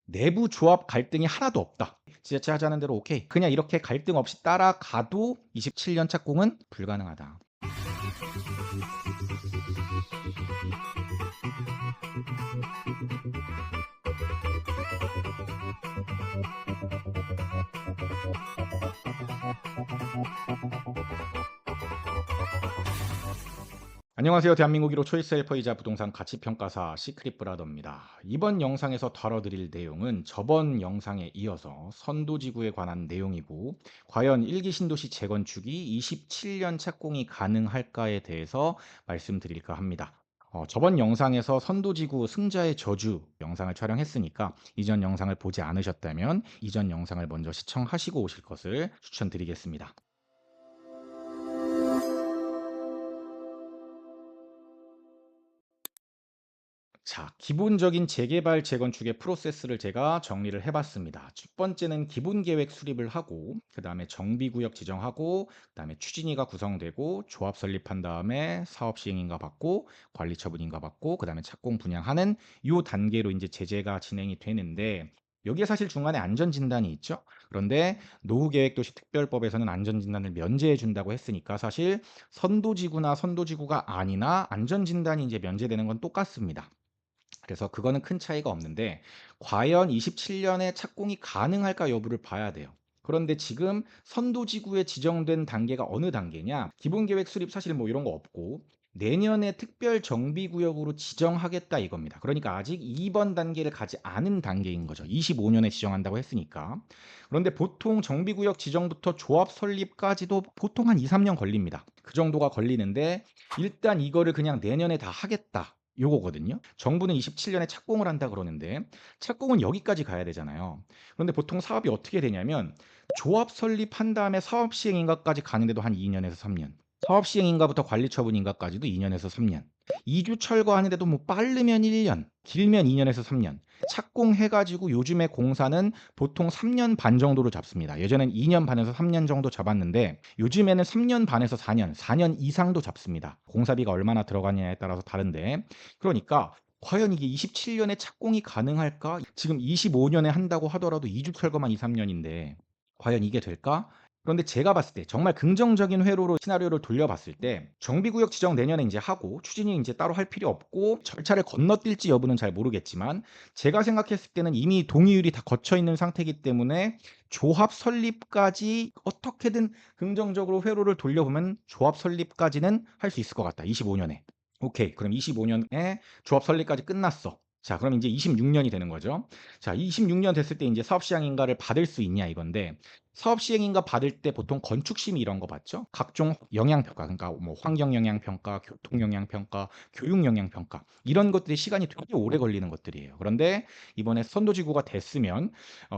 내부 조합 갈등이 하나도 없다. 지자체 하자는 대로 오케이. 그냥 이렇게 갈등 없이 따라가도 27년 착공은 불가능하다. 안녕하세요. 대한민국 1호 초이스 헬퍼이자 부동산 가치평가사 시크릿 브라더입니다. 이번 영상에서 다뤄드릴 내용은 저번 영상에 이어서 선도지구에 관한 내용이고, 과연 1기 신도시 재건축이 27년 착공이 가능할까에 대해서 말씀드릴까 합니다. 저번 영상에서 선도지구 승자의 저주 영상을 촬영했으니까 이전 영상을 보지 않으셨다면 이전 영상을 먼저 시청하시고 오실 것을 추천드리겠습니다. 자, 기본적인 재개발, 재건축의 프로세스를 제가 정리를 해봤습니다. 첫 번째는 기본 계획 수립을 하고, 그 다음에 정비구역 지정하고, 그 다음에 추진위가 구성되고, 조합 설립한 다음에 사업 시행인가 받고, 관리 처분인가 받고, 그 다음에 착공 분양하는 요 단계로 이제 제재가 진행이 되는데, 여기에 사실 중간에 안전진단이 있죠. 그런데 노후계획도시특별법에서는 안전진단을 면제해 준다고 했으니까 사실 선도지구나 선도지구가 아니나 안전진단이 이제 면제되는 건 똑같습니다. 그래서 그거는 큰 차이가 없는데, 과연 27년에 착공이 가능할까 여부를 봐야 돼요. 그런데 지금 선도지구에 지정된 단계가 어느 단계냐? 기본계획 수립 사실 뭐 이런 거 없고, 내년에 특별 정비구역으로 지정하겠다 이겁니다. 그러니까 아직 2번 단계를 가지 않은 단계인 거죠. 25년에 지정한다고 했으니까. 그런데 보통 정비구역 지정부터 조합 설립까지도 보통 한 2, 3년 걸립니다. 그 정도가 걸리는데, 일단 이거를 그냥 내년에 다 하겠다, 요거거든요. 정부는 27년에 착공을 한다 그러는데 착공은 여기까지 가야 되잖아요. 그런데 보통 사업이 어떻게 되냐면 조합 설립한 다음에 사업 시행인가까지 가는데도 한 2년에서 3년. 사업 시행인가부터 관리 처분인가까지도 2년에서 3년. 이주 철거하는데도 뭐 빠르면 1년, 길면 2년에서 3년. 착공해가지고 요즘에 공사는 보통 3년 반 정도로 잡습니다. 예전엔 2년 반에서 3년 정도 잡았는데 요즘에는 3년 반에서 4년, 4년 이상도 잡습니다. 공사비가 얼마나 들어가냐에 따라서 다른데, 그러니까 과연 이게 27년에 착공이 가능할까? 지금 25년에 한다고 하더라도 2주 철거만 2, 3년인데 과연 이게 될까? 그런데 제가 봤을 때 정말 긍정적인 회로로 시나리오를 돌려봤을 때 정비구역 지정 내년에 이제 하고 추진이 이제 따로 할 필요 없고 절차를 건너뛸지 여부는 잘 모르겠지만, 제가 생각했을 때는 이미 동의율이 다 거쳐 있는 상태이기 때문에 조합 설립까지 어떻게든 긍정적으로 회로를 돌려보면 조합 설립까지는 할 수 있을 것 같다. 25년에. 오케이. 그럼 25년에 조합 설립까지 끝났어. 자, 그럼 이제 26년이 되는 거죠. 자, 26년 됐을 때 이제 사업 시행인가를 받을 수 있냐 이건데, 사업 시행인가 받을 때 보통 건축심의 이런 거 받죠. 각종 영향평가, 그러니까 뭐 환경 영향평가, 교통 영향평가, 교육 영향평가, 이런 것들이 시간이 되게 오래 걸리는 것들이에요. 그런데 이번에 선도지구가 됐으면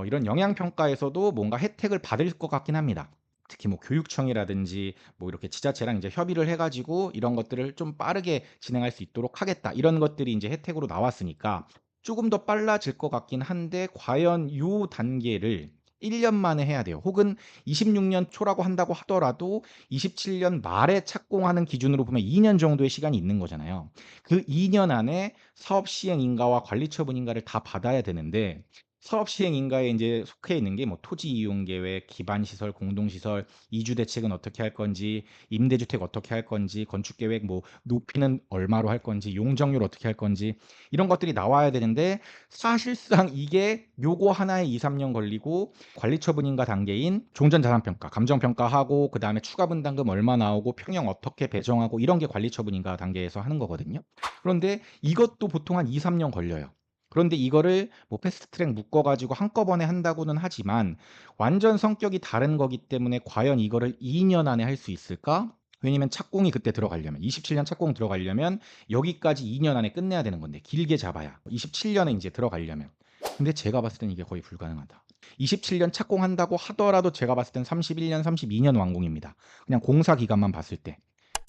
이런 영향평가에서도 뭔가 혜택을 받을 것 같긴 합니다. 특히 뭐 교육청이라든지 뭐 이렇게 지자체랑 이제 협의를 해가지고 이런 것들을 좀 빠르게 진행할 수 있도록 하겠다, 이런 것들이 이제 혜택으로 나왔으니까 조금 더 빨라질 것 같긴 한데, 과연 요 단계를 1년 만에 해야 돼요. 혹은 26년 초라고 한다고 하더라도 27년 말에 착공하는 기준으로 보면 2년 정도의 시간이 있는 거잖아요. 그 2년 안에 사업 시행 인가와 관리 처분 인가를 다 받아야 되는데, 사업 시행 인가에 이제 속해 있는 게 뭐 토지 이용 계획, 기반 시설, 공동 시설, 이주 대책은 어떻게 할 건지, 임대주택 어떻게 할 건지, 건축 계획 뭐 높이는 얼마로 할 건지, 용적률 어떻게 할 건지, 이런 것들이 나와야 되는데 사실상 이게 요거 하나에 2, 3년 걸리고, 관리 처분인가 단계인 종전 자산 평가, 감정 평가하고 그다음에 추가 분담금 얼마 나오고 평형 어떻게 배정하고, 이런 게 관리 처분인가 단계에서 하는 거거든요. 그런데 이것도 보통 한 2, 3년 걸려요. 그런데 이거를 뭐 패스트트랙 묶어 가지고 한꺼번에 한다고는 하지만 완전 성격이 다른 거기 때문에 과연 이거를 2년 안에 할 수 있을까? 왜냐면 착공이 그때 들어가려면 27년 착공 들어가려면 여기까지 2년 안에 끝내야 되는 건데, 길게 잡아야 27년에 이제 들어가려면. 근데 제가 봤을 땐 이게 거의 불가능하다. 27년 착공한다고 하더라도 제가 봤을 땐 31년, 32년 완공입니다. 그냥 공사 기간만 봤을 때.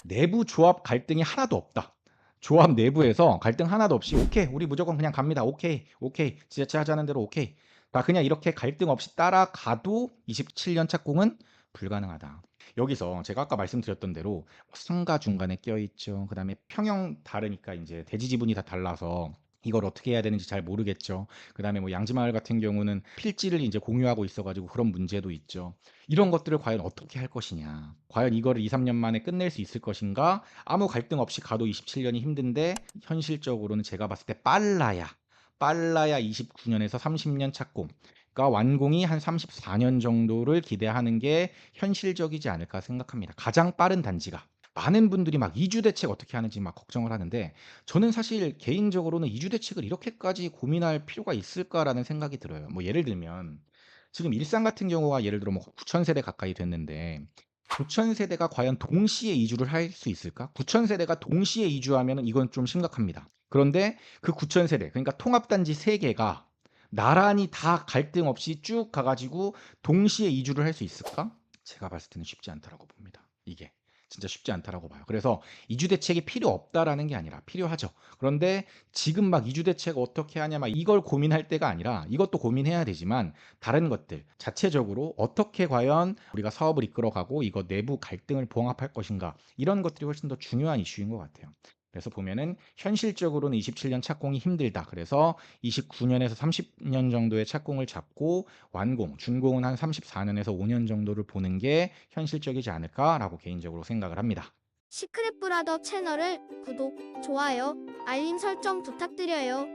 내부 조합 갈등이 하나도 없다. 조합 내부에서 갈등 하나도 없이 오케이, 우리 무조건 그냥 갑니다. 오케이, 오케이, 지자체 하자는 대로 오케이. 다 그냥 이렇게 갈등 없이 따라가도 27년 착공은 불가능하다. 여기서 제가 아까 말씀드렸던 대로 상가 중간에 껴있죠. 그 다음에 평형 다르니까 이제 대지 지분이 다 달라서 이걸 어떻게 해야 되는지 잘 모르겠죠. 그다음에 뭐 양지마을 같은 경우는 필지를 이제 공유하고 있어 가지고 그런 문제도 있죠. 이런 것들을 과연 어떻게 할 것이냐. 과연 이거를 2-3년 만에 끝낼 수 있을 것인가? 아무 갈등 없이 가도 27 년이 힘든데 현실적으로는 제가 봤을 때 빨라야 29 년에서 30년 착공. 그러니까 완공이 한 34년 정도를 기대하는 게 현실적이지 않을까 생각합니다. 가장 빠른 단지가. 많은 분들이 막 이주 대책 어떻게 하는지 막 걱정을 하는데 저는 사실 개인적으로는 '이주 대책을 이렇게까지 고민할 필요가 있을까?'라는 생각이 들어요. 뭐 예를 들면 지금 일산 같은 경우가 예를 들어 뭐 9천 세대 가까이 됐는데 9천 세대가 과연 동시에 이주를 할 수 있을까? 9천 세대가 동시에 이주하면은 이건 좀 심각합니다. 그런데 그 9천 세대 그러니까 통합단지 3 개가 나란히 다 갈등 없이 쭉 가 가지고 동시에 이주를 할 수 있을까? 제가 봤을 때는 쉽지 않다라고 봅니다. 이게. 진짜 쉽지 않다라고 봐요. 그래서 '이주 대책이 필요 없다.'라는 게 아니라 필요하죠. 그런데 지금 막 '이주 대책 어떻게 하냐.' 막 이걸 고민할 때가 아니라 이것도 고민해야 되지만 다른 것들 자체적으로 어떻게 과연 우리가 사업을 이끌어가고 이거 내부 갈등을 봉합할 것인가 이런 것들이 훨씬 더 중요한 이슈인 것 같아요. 그래서 보면은 현실적으로는 27년 착공이 힘들다. 그래서 29 년에서 30년 정도의 착공을 잡고 완공, 준공은 한 34 년에서 5년 정도를 보는 게 현실적이지 않을까라고 개인적으로 생각을 합니다. 시크릿 브라더 채널을 구독, 좋아요, 알림 설정 부탁드려요.